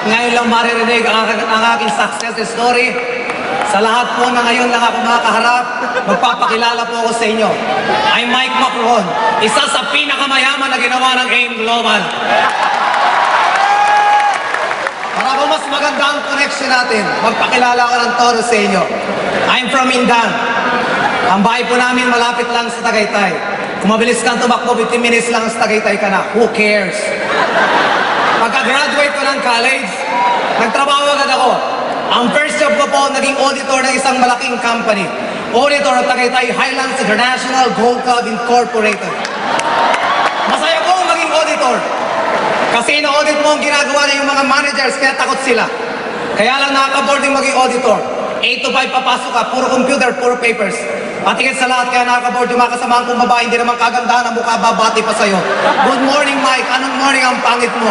ngayon lang maririnig ang aking success story. Sa lahat po na ngayon lang ako makakaharap, magpapakilala po ako sa inyo. I'm Mike Macron, isa sa pinakamayaman na ginawa ng AIM Global. Para po mas maganda ang connection natin, magpakilala ko ng todo sa inyo. I'm from Indan. Ang bahay po namin malapit lang sa Tagaytay. Kung mabilis kang tumakbo, 15 minutes lang sa Tagaytay ka na. Who cares? Pagka-graduate ko ng college, nagtrabaho agad ako. Ang first job ko po, naging auditor ng isang malaking company. Auditor ng Tagaytay Highlands International Gold Club Incorporated. Masaya po maging auditor. Kasi ino-audit mo ang ginagawa ng yung mga managers, kaya takot sila. Kaya lang nakaka-boarding maging auditor. 8 to 5 papasok ka, puro computer, puro papers. Patikit sa lahat, kaya nakaka-board yung mga kasamahan kong babae, hindi naman kagandahan ang mukha, babati pa sa'yo. Good morning, Mike. Anong morning ang pangit mo?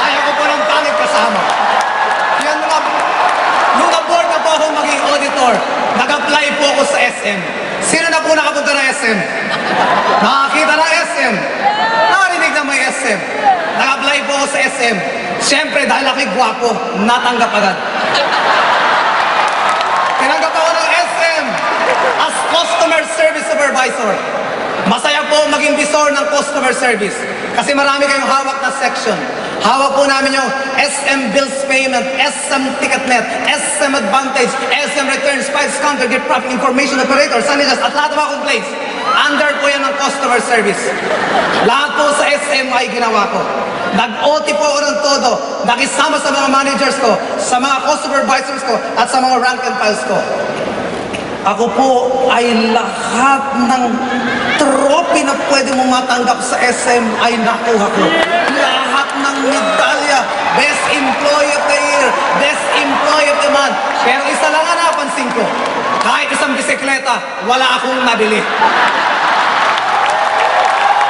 Ayaw ko po ng pangit kasama. Kaya nung na-board na po akong maging auditor, nag-apply po ako sa SM. Sino na po nakapunta ng SM? Nakakita ng SM. Narinig na may SM. Nag-apply po ako sa SM. Siyempre, dahil ako'y gwapo, natanggap agad. Tinanggap ako ng SM as Customer Service Supervisor. Masaya po maging visor ng customer service kasi marami kayong hawak na section. Hawak po namin yung SM Bills Payment, SM TicketNet, SM Advantage, SM Returns, Files Counter, Get Profit Information Operator, Sanitas, at lahat ng mga complaints. Under po yan ng customer service. Lahat po sa SM ay ginawa ko. Nag-OT po ako ng todo, nakisama sa mga managers ko, sa mga customer advisors ko, at sa mga rank and files ko. Ako po ay lahat ng trophy na pwede mo matanggap sa SM ay nakuha ko. Lahat ng medalya, Best Employee of the Year, Best Employee of the Month. Pero isa lang ang napansin ko, kahit isang bisikleta, wala akong nabili.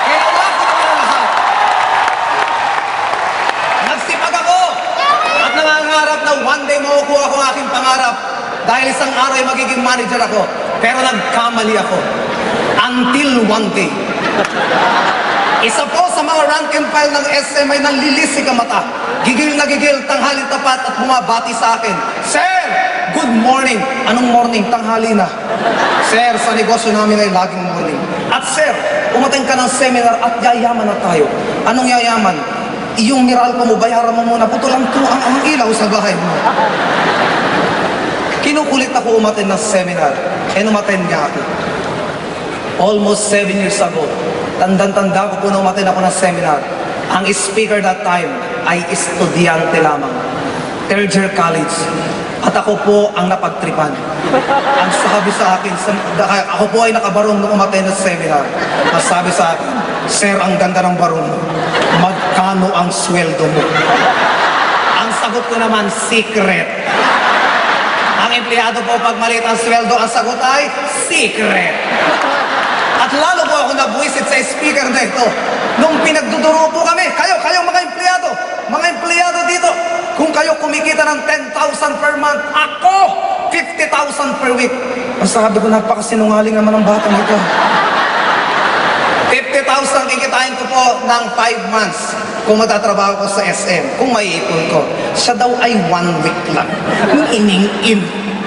Ginawa ko na lahat. Nagsipag ako at nangangarap na one day makukuha ko ang aking pangarap. Dahil isang araw ay magiging manager ako. Pero nagkamali ako. Until one day. Isa po sa mga rank and file ng SM ay nanlilisik ang mata. Gigil na gigil, tanghaling tapat at bumabati sa akin. Sir! Good morning! Anong morning? Tanghali na. Sir, sa negosyo namin ay laging morning. At sir, umating ka ng seminar at yayaman na tayo. Anong yayaman? Yung Meralco mo, bayaran mo muna. Putulang tuang ang ilaw sa bahay mo. Kinukulit ako umattend ng seminar. Umattend nga ako. Almost 7 years ago, tandang-tanda ko po na umattend ako ng seminar. Ang speaker that time ay estudyante lamang. Third year college. At ako po ang napagtripan. Ang sabi sa akin, ako po ay nakabarong nung umattend ng seminar. Ang sabi sa akin, Sir, ang ganda ng barong mo. Magkano ang sweldo mo? Ang sagot ko naman, secret. Ang empleyado po, pag maliit ang sweldo, ang sagot ay secret. At lalo po ako nabuisit sa speaker na ito. Nung pinagduduro po kami, kayo mga empleyado dito, kung kayo kumikita ng 10,000 per month, ako, 50,000 per week. Ang sabi ko, napakasinungaling naman ang batang ito. 50,000 kikitain ko po ng 5 months kung magtatrabaho ko sa SM, kung maiipon ko. Siya daw ay 1 week lang. In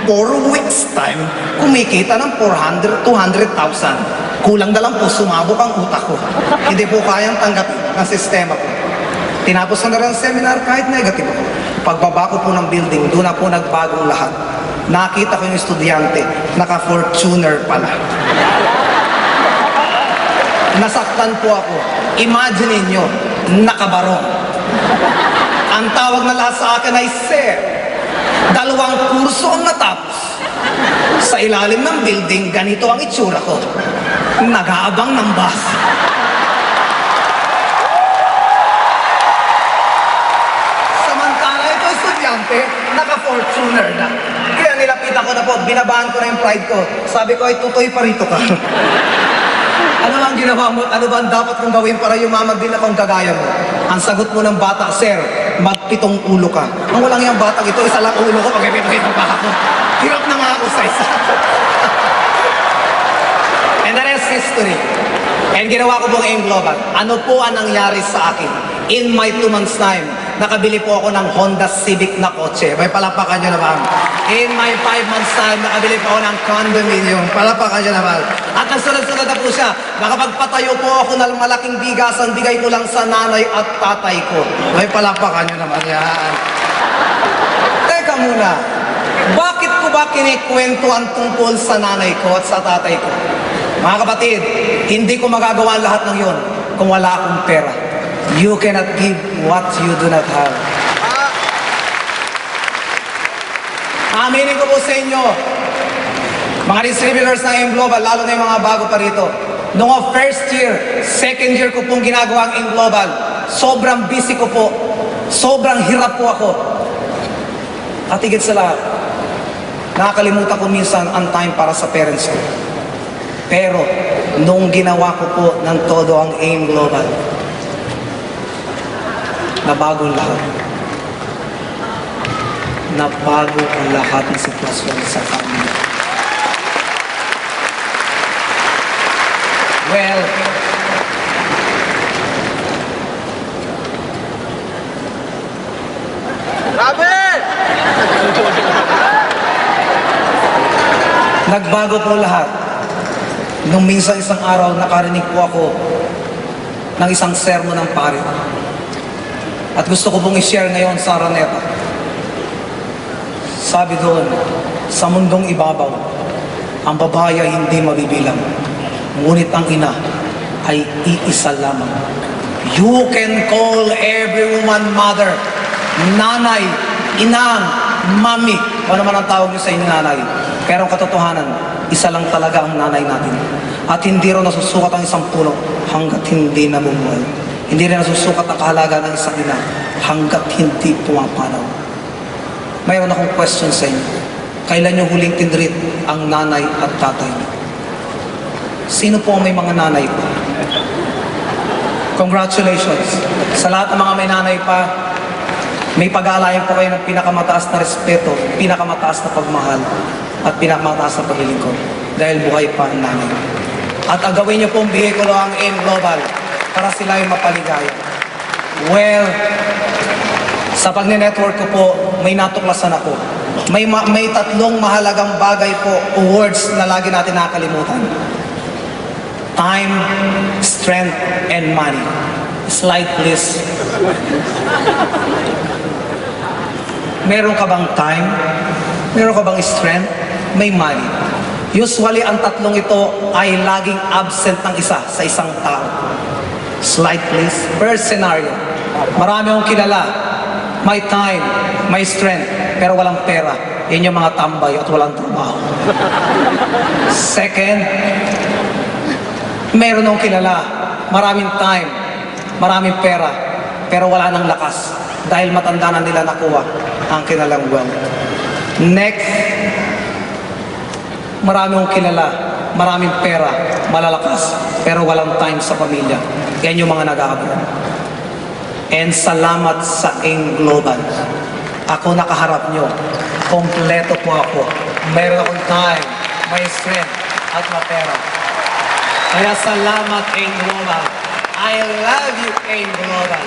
4 weeks time, kumikita ng 400, 200,000. Kulang na lang po, sumabog ang utak ko. Hindi po kayang tanggapin ng sistema ko. Tinapos na rin ang seminar kahit negative ako. Pagbaba ko po ng building, doon na po nagbagong lahat. Nakita ko yung estudyante, naka-Fortuner pala. Nasaktan po ako. Imagine niyo, nakabarong. Ang tawag na lahat sa akin ay Sir. 2 kurso ang natapos. Sa ilalim ng building, ganito ang itsura ko. Nag-aabang ng bus. Samantala ito estudyante, naka-Fortuner na. Kaya nilapitan ko na po, binabahan ko na yung pride ko. Sabi ko, ay tutoy pa rito ka. Ano ang ginawa mo? Ano ba ang dapat kong gawin para yumamag din akong kagaya mo? Ang sagot mo ng bata, Sir, mag-7 ulo ka. Ang walang yung batang ito, 1 lang ulo ko, pag-ipit-ipit pa ako. Hirap na nga ako sa isa. And the rest history. And ginawa ko pong AIM Global. Ano po ang nangyari sa akin? In my 2 months time, nakabili po ako ng Honda Civic na kotse. May palapakan nyo naman. In my 5 months time, nakabili po ako ng condominium. Palapakan nyo naman. At nagsunod-sunod na po siya. Nakapagpatayo po ako ng malaking bigasan. Bigay ko lang sa nanay at tatay ko. May palapakan nyo naman yan. Teka muna. Bakit ko ba kinikwento ang tungkol sa nanay ko at sa tatay ko? Mga kapatid, hindi ko magagawa lahat ng yon kung wala akong pera. You cannot give what you do not have. Aminin ko po sa inyo, mga distributors ng AIM Global, lalo na yung mga bago pa rito. Noong first year, second year ko pong ginagawa ang AIM Global, sobrang busy ko po, sobrang hirap po ako. At higit sa lahat, nakakalimutan ko minsan ang time para sa parents ko. Pero, nung ginawa ko po ng todo ang AIM Global, nabago lahat. Nabago ang lahat ng sitwasyon sa family. Well, nagbago po lahat. Nung minsan isang araw, nakarinig po ako ng isang sermon ng pare. At gusto ko pong i-share ngayon sa Araneta. Sabi doon, sa mundong ibabaw, ang babae ay hindi mabibilang. Ngunit ang ina ay iisa lamang. You can call every woman mother, nanay, inang, mami. Ano naman ang tawag niyo sa inyo nanay? Pero ang katotohanan, isa lang talaga ang nanay natin. At hindi rin nasusukat ang isang puno hanggat hindi namumuhay. Hindi rin nasusukat ang kahalaga ng isang ina hanggat hindi pumapanaw. Mayroon akong question sa inyo. Kailan niyo huling tinreat ang nanay at tatay niyo? Sino po ang may mga nanay pa? Congratulations. Sa lahat ng mga may nanay pa, may pag-aalayan po kayo ng pinakamataas na respeto, pinakamataas na pagmahal, at pinakamataas na paglilingkod. Dahil buhay pa ang nanay. At agawin niyo pong bihikulo ang AIM Global para sila ay mapaligaya. Well, sa pagne-network ko po, may natuklasan ako. May tatlong mahalagang bagay po o words na lagi natin nakakalimutan. Time, strength, and money. Slide please. Meron ka bang time? Meron ka bang strength? May money. Usually, ang tatlong ito ay laging absent ng isa sa isang tao. Slide please. First scenario. Marami akong kilala. May time, may strength, pero walang pera. Yan yung mga tambay at walang trabaho. Second, meron akong kilala. Maraming time, maraming pera, pero wala nang lakas. Dahil matanda na nila nakuha ang kanilang wealth. Next, marami akong kilala, maraming pera, malalakas, pero walang time sa pamilya. Yan yung mga nag-aabot. And salamat sa AIM Global. Ako nakaharap nyo. Kompleto po ako. Meron akong time, may strength, at mapera. Kaya salamat AIM Global. I love you AIM Global.